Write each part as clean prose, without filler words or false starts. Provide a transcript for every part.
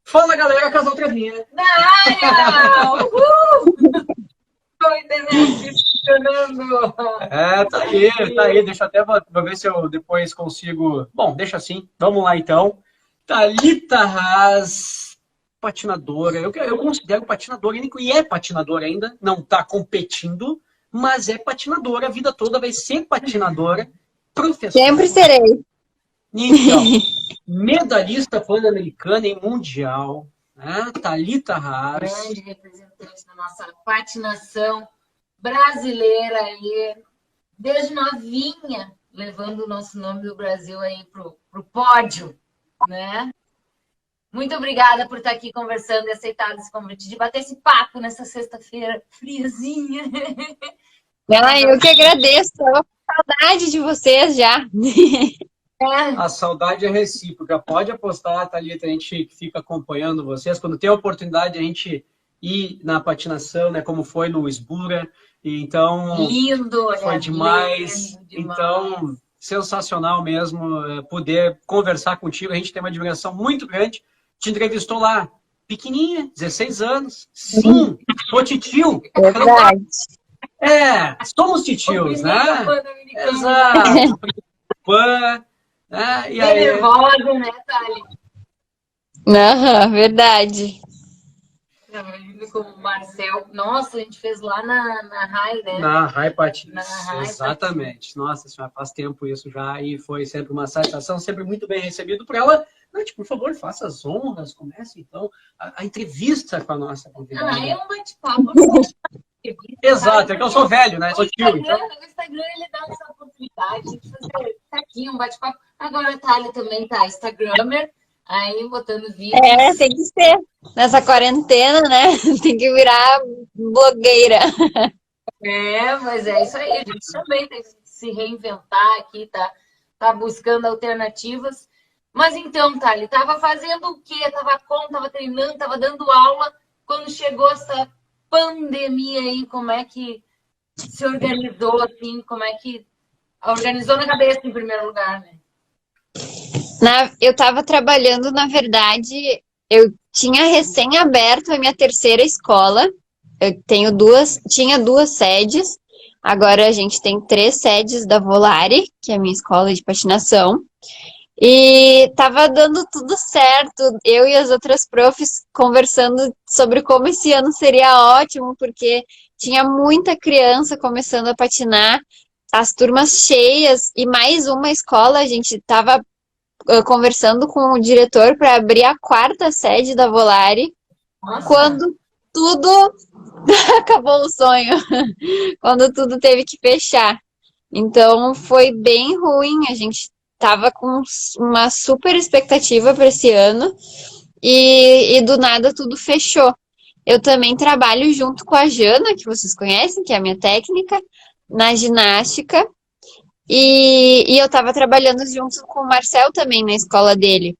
Fala, galera, Casal Travinha. Na área! Uhul! Com a internet funcionando. Tá aí. Deixa eu até vou ver se eu depois consigo. Bom, deixa assim. Vamos lá, então. Thalita Haas, patinadora. Eu considero patinadora, e é patinadora ainda. Não está competindo, mas é patinadora. A vida toda vai ser patinadora. Professora. Sempre serei. Então, medalhista pan-americana e mundial, né? Thalita Haas. Grande representante da nossa patinação brasileira aí, desde novinha, levando o nosso nome do Brasil aí pro pódio, né? Muito obrigada por estar aqui conversando e aceitado esse convite, de bater esse papo nessa sexta-feira friazinha. Eu que agradeço, estava com saudade de vocês já. A saudade é recíproca. Pode apostar, Thalita, a gente fica acompanhando vocês. Quando tem a oportunidade, a gente ir na patinação, né? Como foi no Esbura. Então, lindo, foi demais. Lindo. Então, sensacional mesmo poder conversar contigo. A gente tem uma admiração muito grande. Te entrevistou lá, pequenininha, 16 anos. Sim, sou titio. Verdade. Somos titios, né? Exato. Pan. E aí? Nervosa, né, Thali? Aham, verdade. Com o Marcel. Nossa, a gente fez lá na RAI, né? Na RAI Patins, RAI exatamente. Nossa senhora, faz tempo isso já e foi sempre uma satisfação, sempre muito bem recebido por ela. Nath, por favor, faça as honras, comece então a entrevista com a nossa convidada. É um bate-papo. Exato, é que eu sou velho, né? Sou tio. Então... O Instagram, ele dá essa oportunidade de fazer aqui um bate-papo. Agora a Thalia também tá Instagrammer, aí botando vídeos. Tem que ser. Nessa quarentena, né? Tem que virar blogueira. Mas é isso aí. A gente também tem que se reinventar aqui, tá buscando alternativas. Mas então, Thalia, tava fazendo o quê? Tava treinando, tava dando aula. Quando chegou essa pandemia aí, como é que se organizou, assim? Como é que organizou na cabeça, em primeiro lugar, né? Eu estava trabalhando, na verdade, eu tinha recém aberto a minha terceira escola. Eu tinha duas sedes. Agora a gente tem 3 sedes da Volare, que é a minha escola de patinação. E estava dando tudo certo. Eu e as outras profs conversando sobre como esse ano seria ótimo, porque tinha muita criança começando a patinar, as turmas cheias, e mais uma escola, a gente estava conversando com o diretor para abrir a 4ª sede da Volare. Nossa. Quando tudo acabou o sonho, quando tudo teve que fechar. Então foi bem ruim, a gente estava com uma super expectativa para esse ano e do nada tudo fechou. Eu também trabalho junto com a Jana, que vocês conhecem, que é a minha técnica, na ginástica. E eu estava trabalhando junto com o Marcel também na escola dele.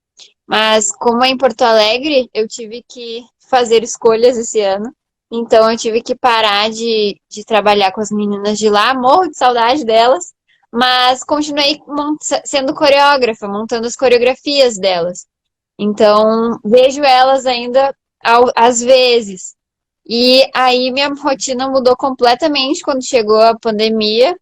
Mas como é em Porto Alegre, eu tive que fazer escolhas esse ano. Então eu tive que parar de trabalhar com as meninas de lá. Morro de saudade delas. Mas continuei sendo coreógrafa, montando as coreografias delas. Então vejo elas ainda às vezes. E aí minha rotina mudou completamente quando chegou a pandemia.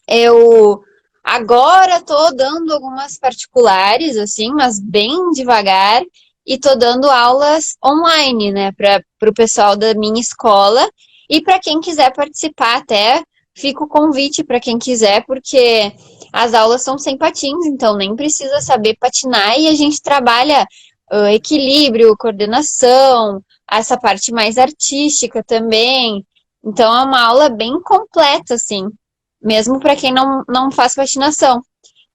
Eu agora tô dando algumas particulares, assim, mas bem devagar, e tô dando aulas online, né, para o pessoal da minha escola, e para quem quiser participar até, fica o convite para quem quiser, porque as aulas são sem patins, então nem precisa saber patinar, e a gente trabalha equilíbrio, coordenação, essa parte mais artística também, então é uma aula bem completa, assim, mesmo para quem não faz patinação.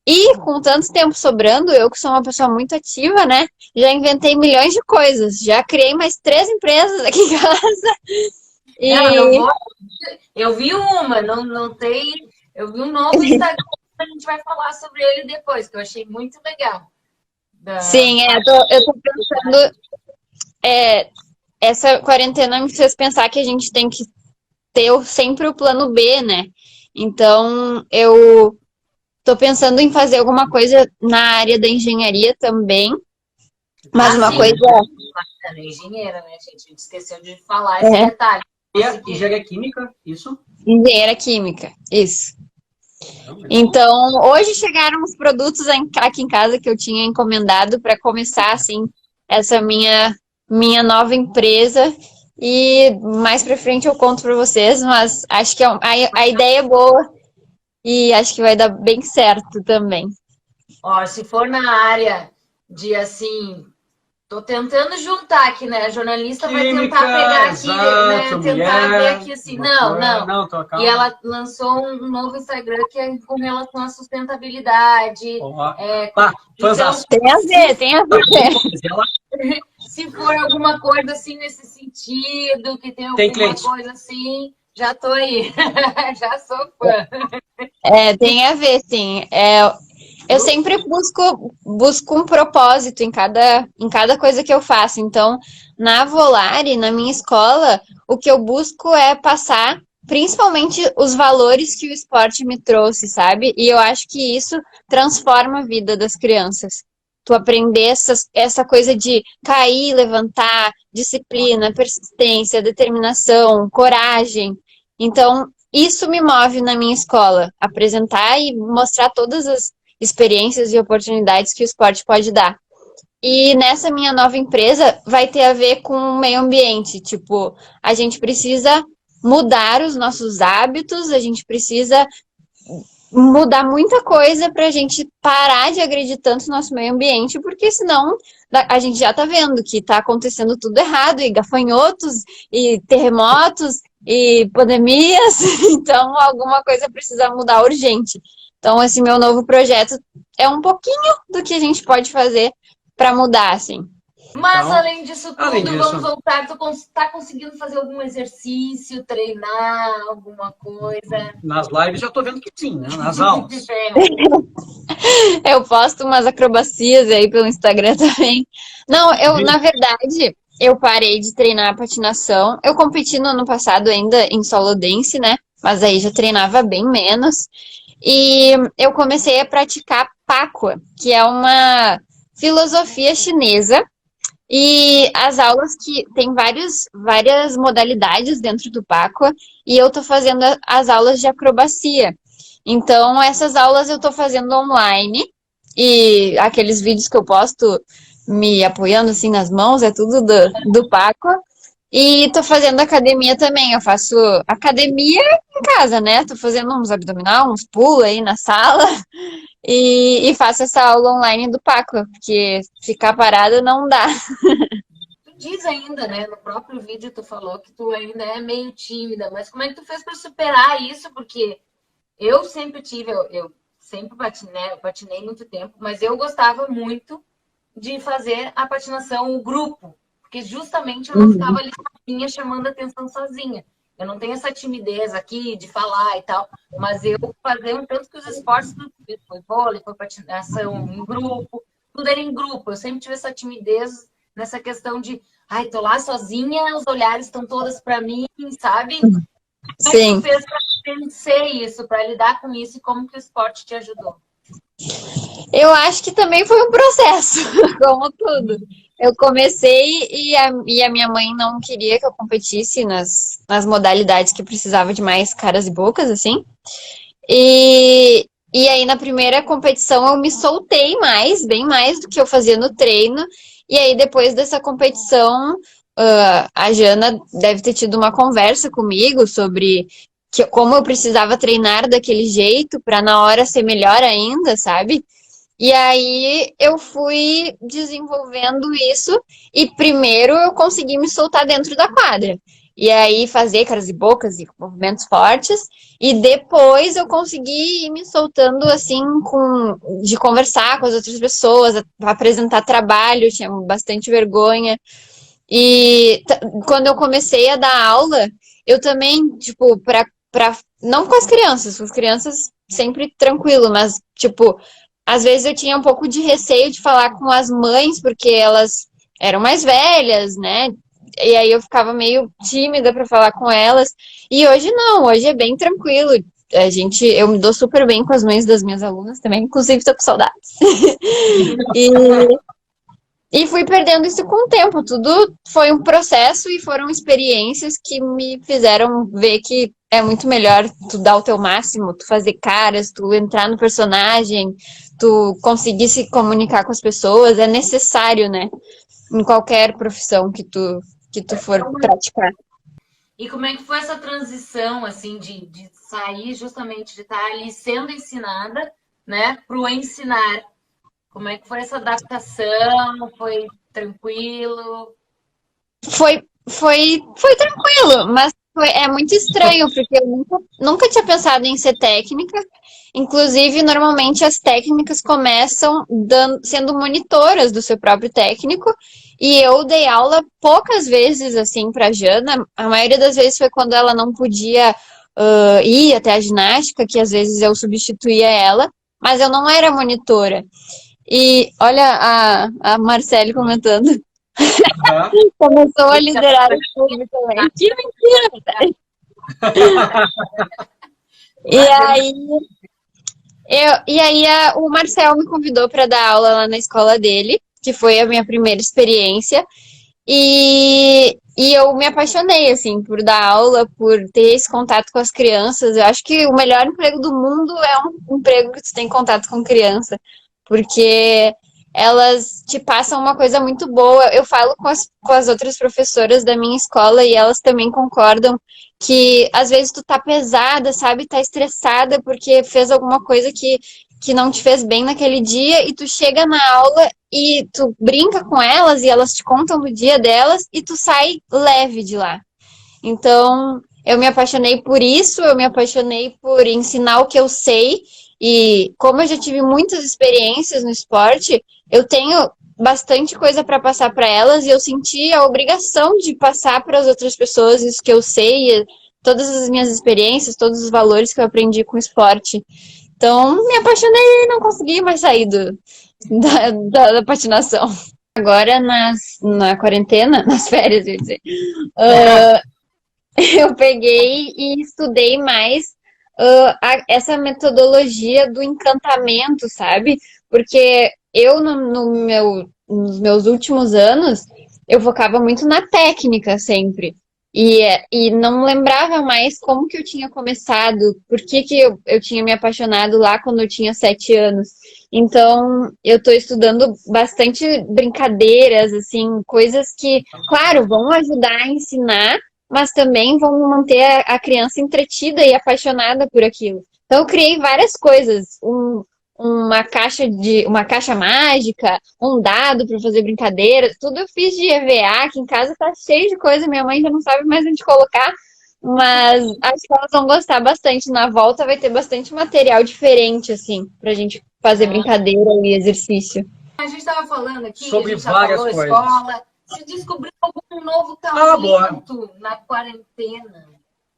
E com tanto tempo sobrando, eu que sou uma pessoa muito ativa, né? Já inventei milhões de coisas. Já criei mais 3 empresas aqui em casa. Eu vi uma, não tem... Eu vi um novo Instagram, a gente vai falar sobre ele depois, que eu achei muito legal. Sim, eu tô pensando... essa quarentena me fez pensar que a gente tem que ter sempre o plano B, né? Então, eu tô pensando em fazer alguma coisa na área da engenharia também, mas uma sim. coisa Ela é engenheira, né, gente? A gente esqueceu de falar esse detalhe. Engenharia química, isso? engenheira química, isso. Então, hoje chegaram os produtos aqui em casa que eu tinha encomendado para começar, assim, essa minha nova empresa. E mais pra frente eu conto para vocês, mas acho que a ideia é boa e acho que vai dar bem certo também. Ó, se for na área de, assim, tô tentando juntar aqui, né? A jornalista vai tentar pegar aqui, né? Tentar ver aqui assim. Não. E ela lançou um novo Instagram que é com relação à sustentabilidade. Então, Tem a ver. Se for alguma coisa assim nesse sentido, que tem alguma coisa assim, já tô aí. Já sou fã. Tem a ver, sim. Eu sempre busco um propósito em cada coisa que eu faço. Então, na Volare, na minha escola, o que eu busco é passar principalmente os valores que o esporte me trouxe, sabe? E eu acho que isso transforma a vida das crianças. Tu aprender essa coisa de cair, levantar, disciplina, persistência, determinação, coragem. Então, isso me move na minha escola, apresentar e mostrar todas as experiências e oportunidades que o esporte pode dar. E nessa minha nova empresa vai ter a ver com o meio ambiente. Tipo, a gente precisa mudar os nossos hábitos, a gente precisa mudar muita coisa para a gente parar de agredir tanto o nosso meio ambiente, porque senão a gente já está vendo que está acontecendo tudo errado, e gafanhotos, e terremotos, e pandemias, então alguma coisa precisa mudar urgente. Então, esse meu novo projeto é um pouquinho do que a gente pode fazer para mudar, assim. Mas, então, além disso tudo, vamos voltar. Tu tá conseguindo fazer algum exercício, treinar, alguma coisa? Nas lives já tô vendo que sim, né? Nas aulas. Eu posto umas acrobacias aí pelo Instagram também. Não, na verdade, eu parei de treinar patinação. Eu competi no ano passado ainda em solo dance, né? Mas aí já treinava bem menos. E eu comecei a praticar Paqua, que é uma filosofia chinesa. E as aulas que tem várias modalidades dentro do Paqua, e eu tô fazendo as aulas de acrobacia. Então, essas aulas eu tô fazendo online, e aqueles vídeos que eu posto me apoiando assim nas mãos, é tudo do Paqua. E tô fazendo academia também. Eu faço academia em casa, né? Tô fazendo uns abdominal, uns pulos aí na sala. E faço essa aula online do Paqua, porque ficar parada não dá. Tu diz ainda, né? No próprio vídeo tu falou que tu ainda é meio tímida, mas como é que tu fez para superar isso? Porque eu sempre tive, eu sempre patinei, eu patinei muito tempo, mas eu gostava muito de fazer a patinação, o grupo, porque justamente eu não ficava ali sozinha chamando atenção sozinha. Eu não tenho essa timidez aqui de falar e tal, mas eu fazia um tanto que os esportes, foi vôlei, foi patinação em grupo, tudo era em grupo. Eu sempre tive essa timidez nessa questão de, ai, tô lá sozinha, os olhares estão todos para mim, sabe? Sim. Como que tu fez para vencer isso, para lidar com isso e como que o esporte te ajudou? Eu acho que também foi um processo, como tudo. Eu comecei e a minha mãe não queria que eu competisse nas modalidades que precisava de mais caras e bocas, assim. E aí, na primeira competição, eu me soltei mais, bem mais do que eu fazia no treino. E aí, depois dessa competição, a Jana deve ter tido uma conversa comigo sobre como eu precisava treinar daquele jeito para na hora ser melhor ainda, sabe? E aí eu fui desenvolvendo isso e primeiro eu consegui me soltar dentro da quadra. E aí fazer caras e bocas e movimentos fortes. E depois eu consegui ir me soltando assim, de conversar com as outras pessoas, apresentar trabalho, eu tinha bastante vergonha. E quando eu comecei a dar aula, eu também, tipo, não com as crianças sempre tranquilo, mas, tipo, às vezes eu tinha um pouco de receio de falar com as mães, porque elas eram mais velhas, né? E aí eu ficava meio tímida para falar com elas. E hoje não, hoje é bem tranquilo. Eu me dou super bem com as mães das minhas alunas também, inclusive tô com saudades. E, e fui perdendo isso com o tempo. Tudo foi um processo e foram experiências que me fizeram ver que é muito melhor tu dar o teu máximo, tu fazer caras, tu entrar no personagem, tu conseguir se comunicar com as pessoas. É necessário, né? Em qualquer profissão que tu for praticar. E como é que foi essa transição, assim, de sair justamente de estar ali sendo ensinada, né, para o ensinar? Como é que foi essa adaptação? Foi tranquilo? Foi tranquilo, mas é muito estranho, porque eu nunca tinha pensado em ser técnica. Inclusive, normalmente as técnicas começam sendo monitoras do seu próprio técnico. E eu dei aula poucas vezes, assim, para Jana. A maioria das vezes foi quando ela não podia ir até a ginástica, que às vezes eu substituía ela, mas eu não era monitora. E olha a Marcele comentando. Começou a liderar o clube também. Que mentira! O Marcel me convidou para dar aula lá na escola dele, que foi a minha primeira experiência. E eu me apaixonei, assim, por dar aula, por ter esse contato com as crianças. Eu acho que o melhor emprego do mundo é um emprego que tu tem contato com criança, porque elas te passam uma coisa muito boa. Eu falo com as outras professoras da minha escola e elas também concordam que às vezes tu tá pesada, sabe? Tá estressada porque fez alguma coisa que não te fez bem naquele dia e tu chega na aula e tu brinca com elas e elas te contam do dia delas e tu sai leve de lá. Então, eu me apaixonei por isso, eu me apaixonei por ensinar o que eu sei e como eu já tive muitas experiências no esporte, eu tenho bastante coisa para passar para elas e eu senti a obrigação de passar para as outras pessoas isso que eu sei, todas as minhas experiências, todos os valores que eu aprendi com o esporte. Então, me apaixonei e não consegui mais sair da patinação. Agora, na quarentena, nas férias, eu ia dizer, eu peguei e estudei mais essa metodologia do encantamento, sabe? Porque eu, nos meus últimos anos, eu focava muito na técnica sempre. E não lembrava mais como que eu tinha começado, por que eu tinha me apaixonado lá quando eu tinha 7 anos. Então, eu estou estudando bastante brincadeiras, assim, coisas que, claro, vão ajudar a ensinar, mas também vão manter a criança entretida e apaixonada por aquilo. Então, eu criei várias coisas, uma caixa mágica, um dado para fazer brincadeira, tudo eu fiz de EVA, aqui em casa tá cheio de coisa, minha mãe já não sabe mais onde colocar, mas acho que elas vão gostar bastante. Na volta vai ter bastante material diferente, assim, pra gente fazer brincadeira e exercício. A gente estava falando aqui, sobre a gente já várias falou coisas. escola. Se descobriu algum novo talento na quarentena?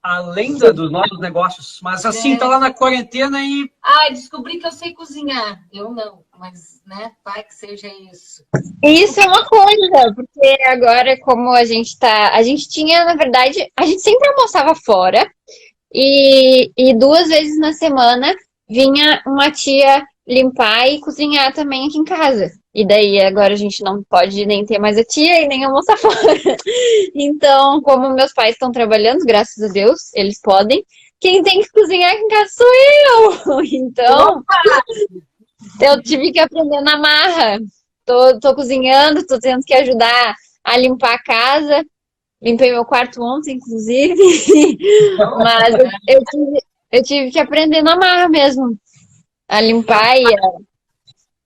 Além dos nossos negócios. Mas assim, tá lá na quarentena e... Descobri que eu sei cozinhar. Eu não, mas, né, vai que seja isso. Isso é uma coisa, porque agora, como a gente tinha, na verdade, a gente sempre almoçava fora e 2 vezes na semana vinha uma tia limpar e cozinhar também aqui em casa. E daí agora a gente não pode nem ter mais a tia e nem almoçar fora. Então, como meus pais estão trabalhando, graças a Deus, eles podem. Quem tem que cozinhar aqui em casa sou eu. Então, eu tive que aprender na marra. Tô cozinhando, tô tendo que ajudar a limpar a casa. Limpei meu quarto ontem, inclusive. Mas eu tive que aprender na marra mesmo. A limpar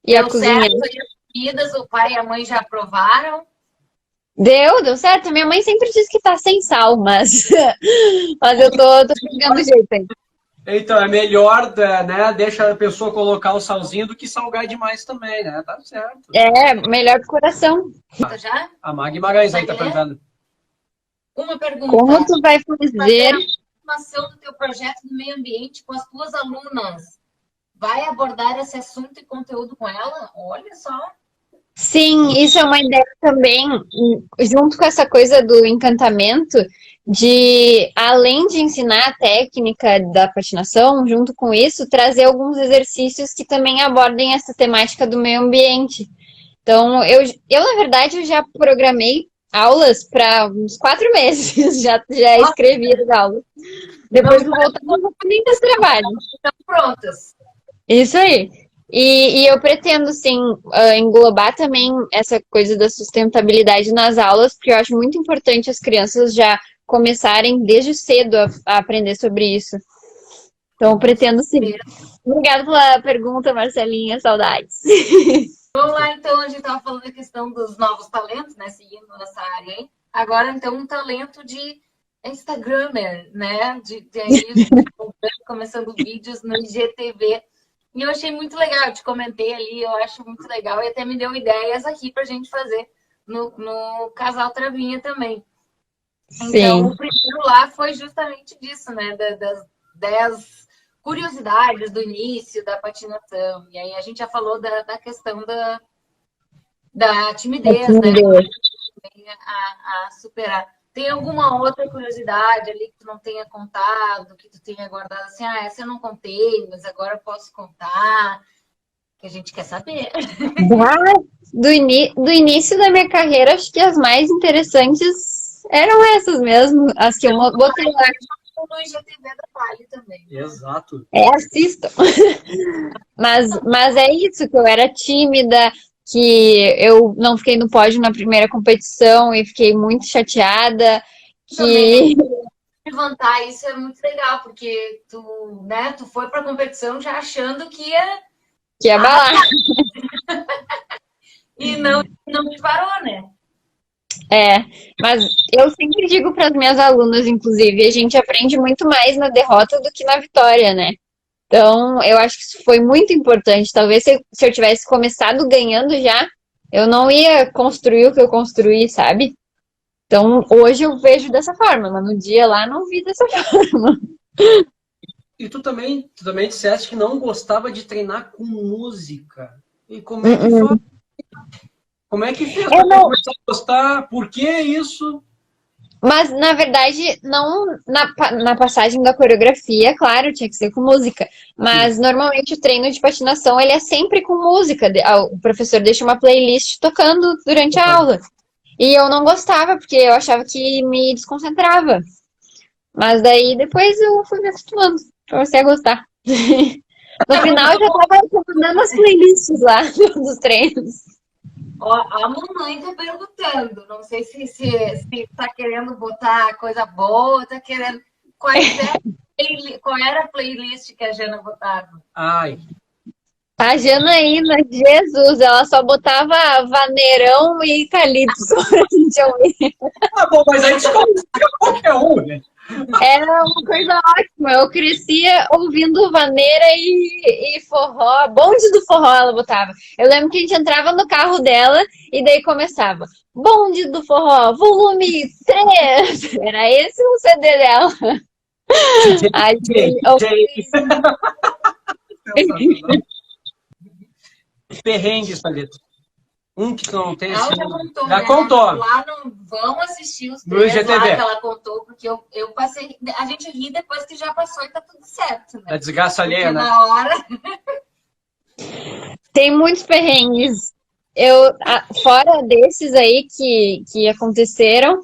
e a cozinhar. Certo, e as comidas, o pai e a mãe já aprovaram? Deu certo. Minha mãe sempre diz que tá sem sal, mas eu tô pegando jeito aí. Então, é melhor, né? Deixa a pessoa colocar o salzinho do que salgar demais também, né? Tá certo. É, melhor pro coração. Já? A Mag Guimarães aí tá perguntando. Uma pergunta. Como tu vai fazer a formação do teu projeto do meio ambiente com as tuas alunas? Vai abordar esse assunto e conteúdo com ela? Olha só. Sim, isso é uma ideia também, junto com essa coisa do encantamento, de além de ensinar a técnica da patinação, junto com isso, trazer alguns exercícios que também abordem essa temática do meio ambiente. Então, na verdade, eu já programei aulas para uns 4 meses, já escrevi as aulas. Depois que eu voltar, eu vou nem desse trabalho. Estão prontas. Isso aí. E eu pretendo, sim, englobar também essa coisa da sustentabilidade nas aulas, porque eu acho muito importante as crianças já começarem desde cedo a aprender sobre isso. Então, eu pretendo, sim. Obrigada pela pergunta, Marcelinha. Saudades. Vamos lá, então, a gente estava falando da questão dos novos talentos, né? Seguindo essa área aí. Agora, então, um talento de Instagrammer, né? De aí, começando vídeos no IGTV. E eu achei muito legal, eu te comentei ali, eu acho muito legal. E até me deu ideias aqui pra gente fazer no Casal Travinha também. Então, Sim. o primeiro lá foi justamente disso, né? Das 10 curiosidades do início da patinação. E aí a gente já falou da questão da timidez, né? A superar. Tem alguma outra curiosidade ali que tu não tenha contado, que tu tenha guardado assim, essa eu não contei, mas agora eu posso contar, que a gente quer saber. Do início da minha carreira, acho que as mais interessantes eram essas mesmo, as que eu botei lá. No IGTV da Vale também. Exato. Assistam. Mas é isso, que eu era tímida, que eu não fiquei no pódio na primeira competição e fiquei muito chateada. Que levantar isso é muito legal, porque tu foi pra competição já achando que ia abalar. E não te parou, né? Mas eu sempre digo para as minhas alunas, inclusive, a gente aprende muito mais na derrota do que na vitória, né? Então, eu acho que isso foi muito importante. Talvez se eu tivesse começado ganhando já, eu não ia construir o que eu construí, sabe? Então, hoje eu vejo dessa forma, mas no dia lá não vi dessa forma. E tu também disseste que não gostava de treinar com música. E como é que foi? Como é que fez para começar a gostar? Por que isso? Mas, na verdade, não na passagem da coreografia, claro, tinha que ser com música. Mas, normalmente, o treino de patinação, ele é sempre com música. O professor deixa uma playlist tocando durante a aula. E eu não gostava, porque eu achava que me desconcentrava. Mas daí, depois eu fui me acostumando. Comecei a gostar. No final, eu já estava comandando as playlists lá dos treinos. Ó, a mamãe tá perguntando, não sei se tá querendo botar coisa boa, tá querendo... Qual era a playlist que a Jana botava? Ai. A Janaína, Jesus, ela só botava vaneirão e calypso pra gente ouvir. Bom, mas aí desconfica qualquer um, né? Era uma coisa ótima. Eu crescia ouvindo vaneira e forró. Bonde do forró ela botava. Eu lembro que a gente entrava no carro dela e daí começava. Bonde do forró, volume 3. Era esse o CD dela. Perrengues, Thalita. Um que tu não tem Ela assim. já contou. Lá não vão assistir os três lá que ela contou, porque eu passei. A gente ri depois que já passou e tá tudo certo, né? A desgraça alheia, né? Na hora. Tem muitos perrengues. Fora desses aí que aconteceram,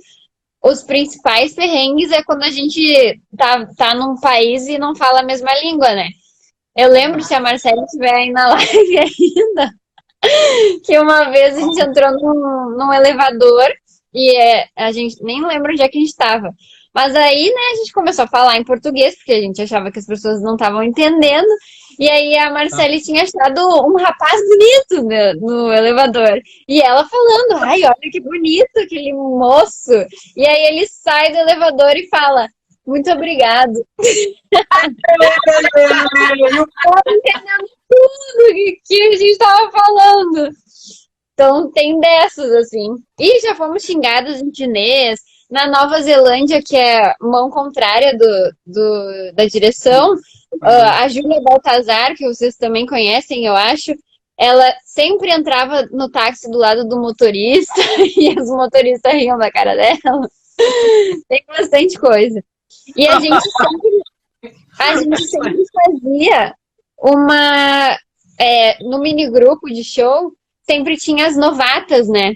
os principais perrengues é quando a gente tá num país e não fala a mesma língua, né? Eu lembro, se a Marcela estiver aí na live ainda, que uma vez a gente entrou num elevador e a gente nem lembra onde é que a gente estava. Mas aí, né, a gente começou a falar em português, porque a gente achava que as pessoas não estavam entendendo. E aí a Marcele tinha achado um rapaz bonito no elevador. E ela falando, ai, olha que bonito aquele moço. E aí ele sai do elevador e fala, muito obrigado. E o povo entendendo tudo que a gente estava falando. Então tem dessas, assim. E já fomos xingados em chinês. Na Nova Zelândia, que é mão contrária da direção, a Júlia Baltazar, que vocês também conhecem, eu acho, ela sempre entrava no táxi do lado do motorista e os motoristas riam da cara dela. Tem bastante coisa. E a gente sempre fazia uma... no mini grupo de show, sempre tinha as novatas, né?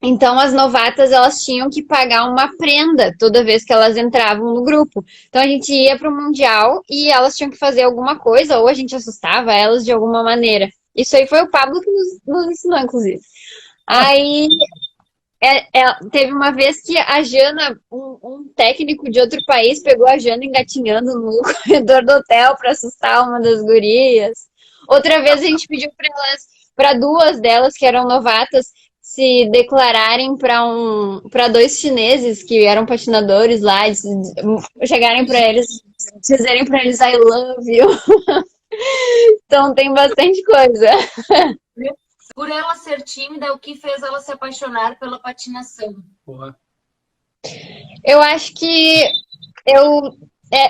Então, as novatas, elas tinham que pagar uma prenda toda vez que elas entravam no grupo. Então, a gente ia para o Mundial e elas tinham que fazer alguma coisa, ou a gente assustava elas de alguma maneira. Isso aí foi o Pablo que nos ensinou, inclusive. Aí, teve uma vez que a Jana, um técnico de outro país, pegou a Jana engatinhando no corredor do hotel para assustar uma das gurias. Outra vez, a gente pediu para duas delas, que eram novatas, se declararem para dois chineses que eram patinadores lá, chegarem para eles, dizerem para eles I love you. Então tem bastante coisa. Por ela ser tímida, o que fez ela se apaixonar pela patinação? Porra. Eu acho que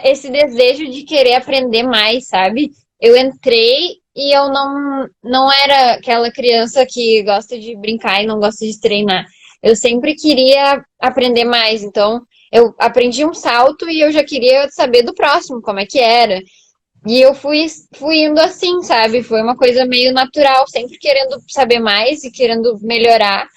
esse desejo de querer aprender mais, sabe? Eu entrei e eu não era aquela criança que gosta de brincar e não gosta de treinar. Eu sempre queria aprender mais. Então, eu aprendi um salto e eu já queria saber do próximo, como é que era. E eu fui indo assim, sabe? Foi uma coisa meio natural, sempre querendo saber mais e querendo melhorar.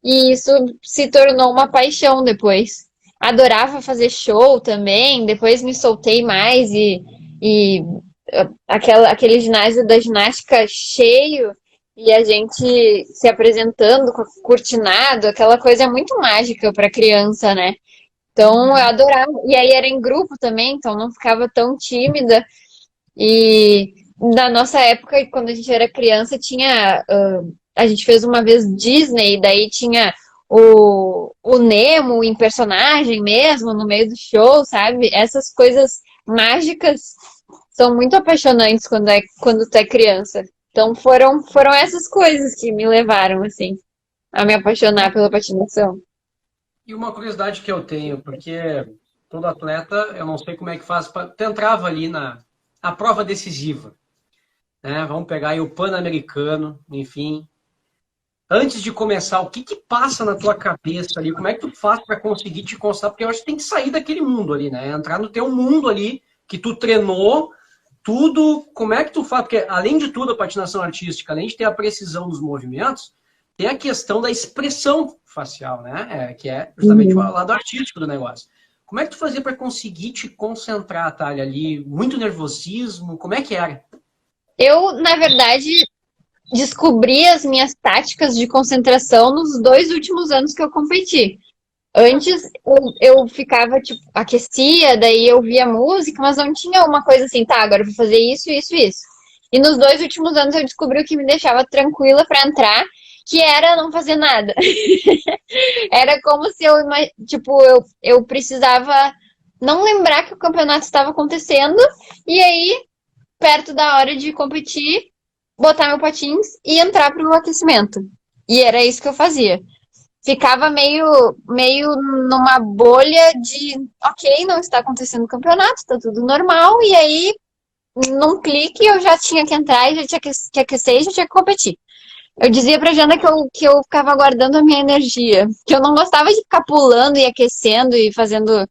E isso se tornou uma paixão depois. Adorava fazer show também, depois me soltei mais e aquele ginásio da ginástica cheio e a gente se apresentando, cortinado, aquela coisa muito mágica para criança, né? Então eu adorava. E aí era em grupo também, então não ficava tão tímida. E na nossa época, quando a gente era criança, a gente fez uma vez Disney, daí tinha o Nemo em personagem mesmo, no meio do show, sabe? Essas coisas mágicas são muito apaixonantes quando tu é criança. Então foram essas coisas que me levaram, assim, a me apaixonar pela patinação. E uma curiosidade que eu tenho, porque todo atleta, eu não sei como é que faz, tu entrava ali na prova decisiva, né? Vamos pegar aí o Pan-Americano, enfim. Antes de começar, o que passa na tua cabeça ali? Como é que tu faz para conseguir te concentrar? Porque eu acho que tem que sair daquele mundo ali, né? Entrar no teu mundo ali, que tu treinou, tudo. Como é que tu faz? Porque, além de tudo, a patinação artística, além de ter a precisão dos movimentos, tem a questão da expressão facial, né? Que é justamente o lado artístico do negócio. Como é que tu fazia para conseguir te concentrar, Thalia, ali? Muito nervosismo? Como é que era? Eu, na verdade, descobri as minhas táticas de concentração nos 2 últimos anos que eu competi. Antes eu ficava, tipo, aquecia, daí eu via música, mas não tinha uma coisa assim, tá, agora eu vou fazer isso, isso, isso. E nos 2 últimos anos eu descobri o que me deixava tranquila para entrar, que era não fazer nada. Era como se eu precisava não lembrar que o campeonato estava acontecendo, e aí, perto da hora de competir, botar meu patins e entrar pro aquecimento. E era isso que eu fazia. Ficava meio numa bolha de, ok, não está acontecendo o campeonato, tá tudo normal, e aí, num clique, eu já tinha que entrar e já tinha que aquecer e já tinha que competir. Eu dizia pra Jana que eu ficava guardando a minha energia, que eu não gostava de ficar pulando e aquecendo e fazendo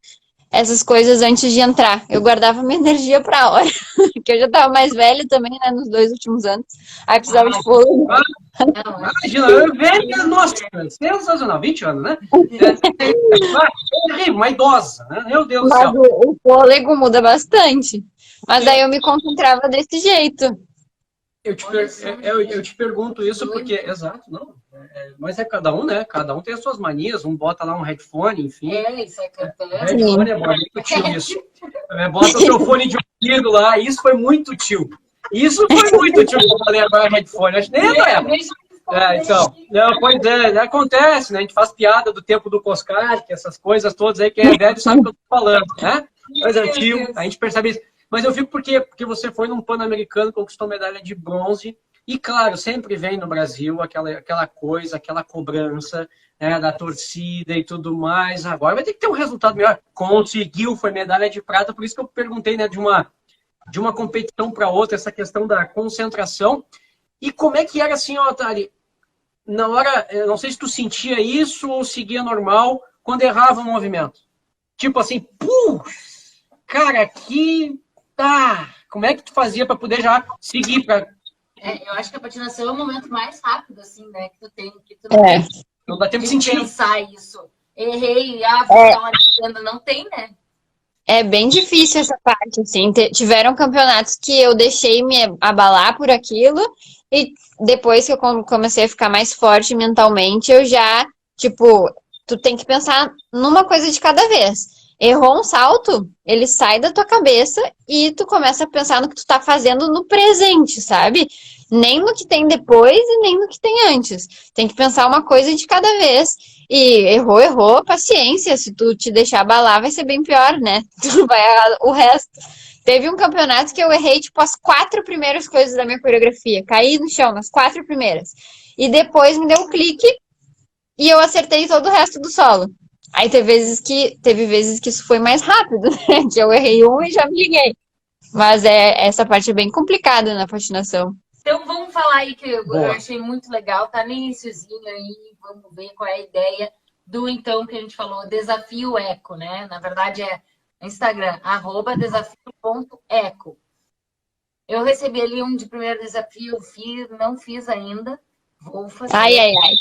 essas coisas antes de entrar. Eu guardava minha energia pra hora, que eu já tava mais velha também, né, nos 2 últimos anos. Aí precisava de fôlego. Imagina, eu velha, nossa, sensacional, 20 anos, né? Uma idosa, né? Meu Deus do céu. Mas o fôlego muda bastante. Mas aí eu me concentrava desse jeito. Eu te pergunto isso porque, exato, não. Mas é cada um, né? Cada um tem as suas manias. Um bota lá um headphone, enfim. Isso é campeão. Headphone é muito tio isso. Bota o seu fone de ouvido lá. Isso foi muito tio. Isso foi muito tio que eu falei agora headphone. Acho que nem então. Não, pois é, acontece, né? A gente faz piada do tempo do Coscar, que essas coisas todas aí, quem é velho sabe o que eu tô falando, né? Mas é tio, a gente percebe isso. Mas eu fico porque você foi num Pan-Americano, conquistou medalha de bronze. E, claro, sempre vem no Brasil aquela coisa, aquela cobrança, né, da torcida e tudo mais. Agora vai ter que ter um resultado melhor. Conseguiu, foi medalha de prata. Por isso que eu perguntei, né, de uma competição para outra, essa questão da concentração. E como é que era assim, ó, Tari? Na hora, eu não sei se tu sentia isso ou seguia normal quando errava o movimento. Tipo assim, cara, aqui tá. Como é que tu fazia para poder já seguir para Eu acho que a patinação é o momento mais rápido, assim, né? Que tu tem, que tu não dar tempo de tem que sentir? pensar isso. Errei, vou dar uma descenda. Não tem, né? É bem difícil essa parte, assim. Tiveram campeonatos que eu deixei me abalar por aquilo e depois que eu comecei a ficar mais forte mentalmente, eu já, tipo, tu tem que pensar numa coisa de cada vez. Errou um salto, ele sai da tua cabeça e tu começa a pensar no que tu tá fazendo no presente, sabe? Nem no que tem depois e nem no que tem antes. Tem que pensar uma coisa de cada vez. E errou, paciência. Se tu te deixar abalar, vai ser bem pior, né? Tu vai o resto. Teve um campeonato que eu errei, tipo, as 4 primeiras coisas da minha coreografia. Caí no chão, nas 4 primeiras. E depois me deu um clique e eu acertei todo o resto do solo. Aí teve vezes que isso foi mais rápido, né? Que eu errei um e já me liguei. Mas essa parte é bem complicada na patinação. Então vamos falar aí que eu Boa. achei muito legal, tá no iniciozinho aí, vamos ver qual é a ideia do então que a gente falou, Desafio Eco, né? Na verdade é Instagram, @desafio.eco. Eu recebi ali um de primeiro desafio, não fiz ainda, vou fazer. Ai, ai, ai.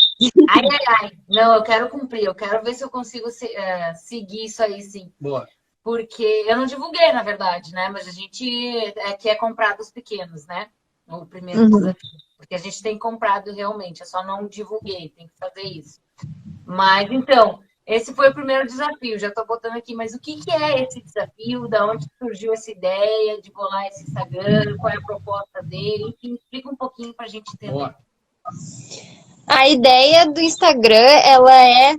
Ai, ai, ai. Não, eu quero cumprir, eu quero ver se eu consigo seguir isso aí, sim. Boa. Porque eu não divulguei, na verdade, né? Mas a gente quer comprar dos pequenos, né? O primeiro desafio. Porque a gente tem comprado realmente, eu só não divulguei, tem que fazer isso. Mas, então, esse foi o primeiro desafio, já estou botando aqui. Mas o que é esse desafio? Da onde surgiu essa ideia de bolar esse Instagram? Qual é a proposta dele? Enfim, explica um pouquinho para a gente entender. Boa. A ideia do Instagram, ela é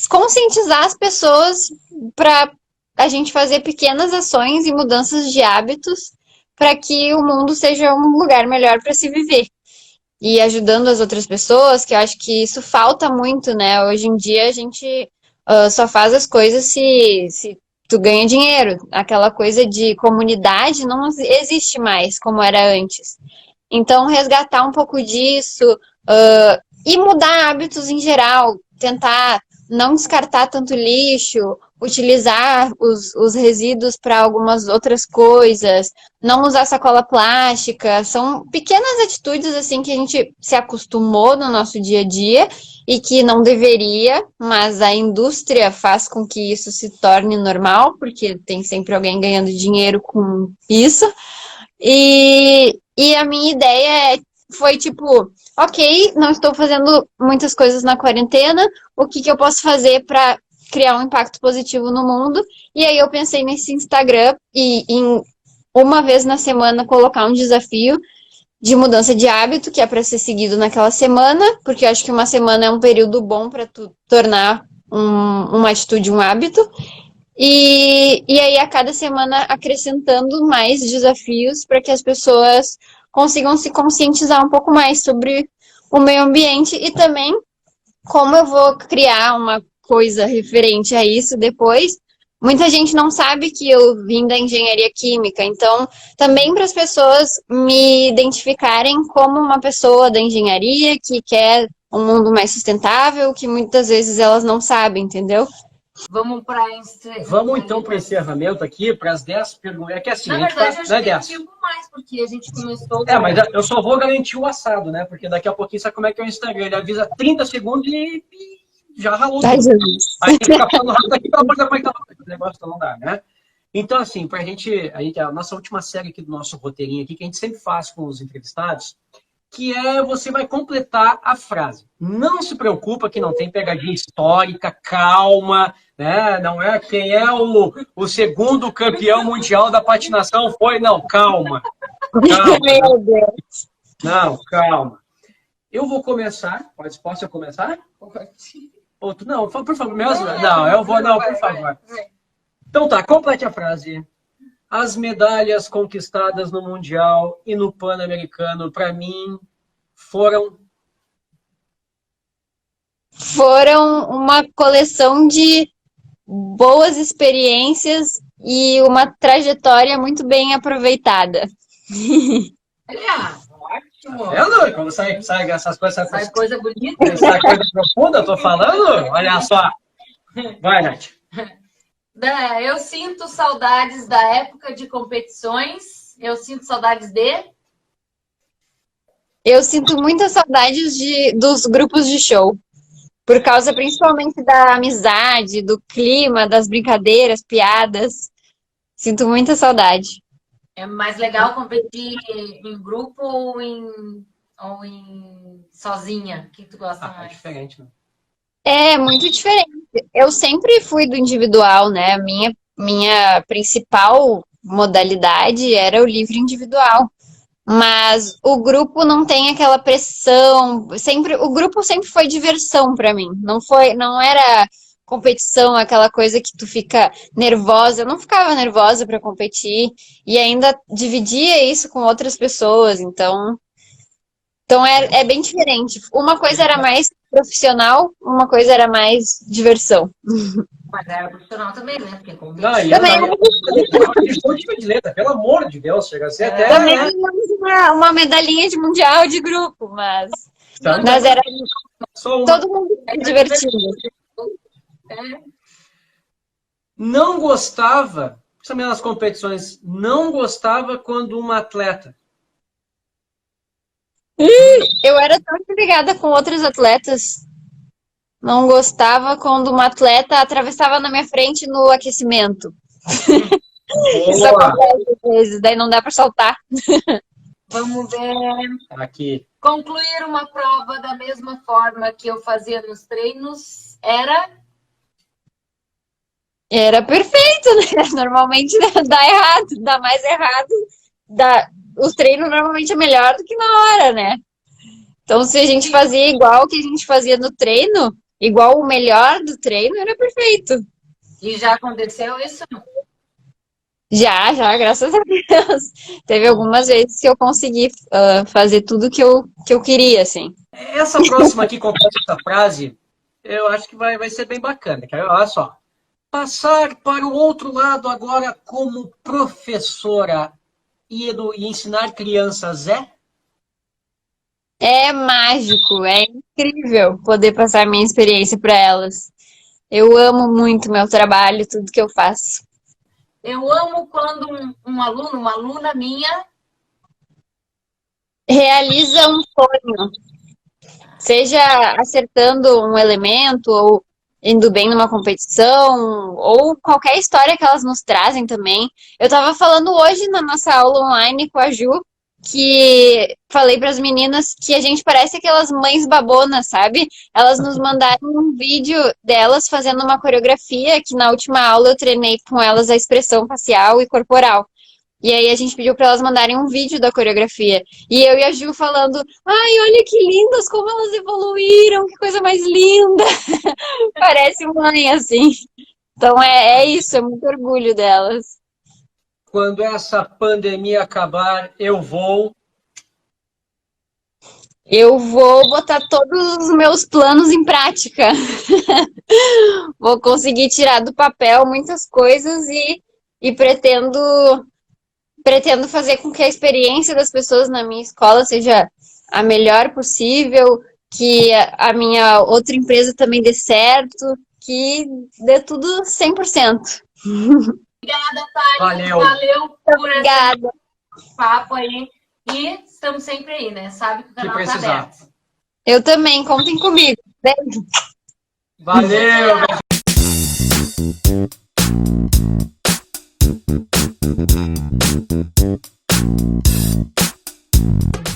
conscientizar as pessoas para a gente fazer pequenas ações e mudanças de hábitos para que o mundo seja um lugar melhor para se viver. E ajudando as outras pessoas, que eu acho que isso falta muito, né? Hoje em dia a gente só faz as coisas se tu ganha dinheiro. Aquela coisa de comunidade não existe mais como era antes. Então, resgatar um pouco disso e mudar hábitos em geral, tentar não descartar tanto lixo, utilizar os resíduos para algumas outras coisas, não usar sacola plástica. São pequenas atitudes assim que a gente se acostumou no nosso dia a dia e que não deveria, mas a indústria faz com que isso se torne normal, porque tem sempre alguém ganhando dinheiro com isso. E a minha ideia foi tipo, ok, não estou fazendo muitas coisas na quarentena, o que eu posso fazer para criar um impacto positivo no mundo? E aí eu pensei nesse Instagram e em uma vez na semana colocar um desafio de mudança de hábito, que é para ser seguido naquela semana, porque eu acho que uma semana é um período bom para tu tornar uma atitude um hábito. E aí, a cada semana, acrescentando mais desafios para que as pessoas consigam se conscientizar um pouco mais sobre o meio ambiente e também como eu vou criar uma coisa referente a isso depois. Muita gente não sabe que eu vim da engenharia química, então também para as pessoas me identificarem como uma pessoa da engenharia que quer um mundo mais sustentável, que muitas vezes elas não sabem, entendeu? Vamos para Vamos então para o encerramento aqui, para as 10 perguntas. É que assim, na a gente verdade, faz, eu não é acho que 10. tem mais, porque a gente começou... Mas eu só vou garantir o assado, né? Porque daqui a pouquinho sabe como é que é o Instagram. Ele avisa 30 segundos e já ralou tudo. Ai, Jesus. Aí tem que ficar falando rápido aqui, pelo amor de Deus, o negócio não dá, né? Então, assim, pra gente, a nossa última série aqui do nosso roteirinho aqui, que a gente sempre faz com os entrevistados, que é você vai completar a frase. Não se preocupa que não tem pegadinha histórica, calma, né? Não é quem é o segundo campeão mundial da patinação foi, não, calma. Meu Deus. Não, calma. Eu vou começar, posso eu começar? Pode. Não, por favor, mesmo? Não, eu vou, não, por favor. Então tá, complete a frase. As medalhas conquistadas no Mundial e no Pan-Americano, para mim, foram uma coleção de boas experiências e uma trajetória muito bem aproveitada. Ótimo. Vendo? Como sai essas coisas, Sai coisa bonita. essa coisa profunda, eu tô falando? Olha só. Vai, Nath. Eu sinto saudades da época de competições. Eu sinto saudades de... Eu sinto muitas saudades dos grupos de show. Por causa principalmente da amizade, do clima, das brincadeiras, piadas. Sinto muita saudade. É mais legal competir em grupo ou em sozinha? O que tu gosta É mais? diferente, né? É muito diferente. Eu sempre fui do individual, né? Minha principal modalidade era o livre individual. Mas o grupo não tem aquela pressão. O grupo sempre foi diversão pra mim. Não era competição, aquela coisa que tu fica nervosa. Eu não ficava nervosa pra competir e ainda dividia isso com outras pessoas. Então é bem diferente. Uma coisa era mais profissional, uma coisa era mais diversão. Mas era profissional também, né? Porque Não, e Também, de letra, pelo amor de Deus, chega a ser até. também ganhamos uma medalhinha de mundial de grupo, mas era Só uma. todo mundo divertido. Não gostava, principalmente nas competições, não gostava quando uma atleta. Eu era tão ligada com outros atletas. Não gostava quando uma atleta atravessava na minha frente no aquecimento. Isso acontece às vezes, daí não dá pra saltar. Vamos ver. Aqui. Concluir uma prova da mesma forma que eu fazia nos treinos Era perfeito, né? Normalmente dá errado, dá mais errado. Os treinos normalmente é melhor do que na hora, né? Então, se a gente fazia igual que a gente fazia no treino, igual o melhor do treino, era perfeito. E já aconteceu isso? Já, graças a Deus. Teve algumas vezes que eu consegui fazer tudo que eu queria, assim. Essa próxima aqui, completa essa frase, eu acho que vai ser bem bacana. Olha só. Passar para o outro lado agora como professora e ensinar crianças É mágico, é incrível poder passar minha experiência para elas. Eu amo muito meu trabalho, tudo que eu faço. Eu amo quando um aluno, uma aluna minha, Realiza um sonho, seja acertando um elemento, ou indo bem numa competição, ou qualquer história que elas nos trazem também. Eu estava falando hoje na nossa aula online com a Ju, que falei para as meninas que a gente parece aquelas mães babonas, sabe? Elas nos mandaram um vídeo delas fazendo uma coreografia, que na última aula eu treinei com elas a expressão facial e corporal. E aí a gente pediu para elas mandarem um vídeo da coreografia. E eu e a Ju falando, ai, olha que lindas, como elas evoluíram, que coisa mais linda. Parece mãe, assim. Então é isso, é muito orgulho delas. quando essa pandemia acabar, eu vou botar todos os meus planos em prática. Vou conseguir tirar do papel muitas coisas e pretendo fazer com que a experiência das pessoas na minha escola seja a melhor possível, que a minha outra empresa também dê certo, que dê tudo 100%. Obrigada, Thali. Valeu. Valeu por Obrigada. esse papo aí. E estamos sempre aí, né? Sabe que o canal tá aberto. Eu também, contem comigo. Beijo. Valeu.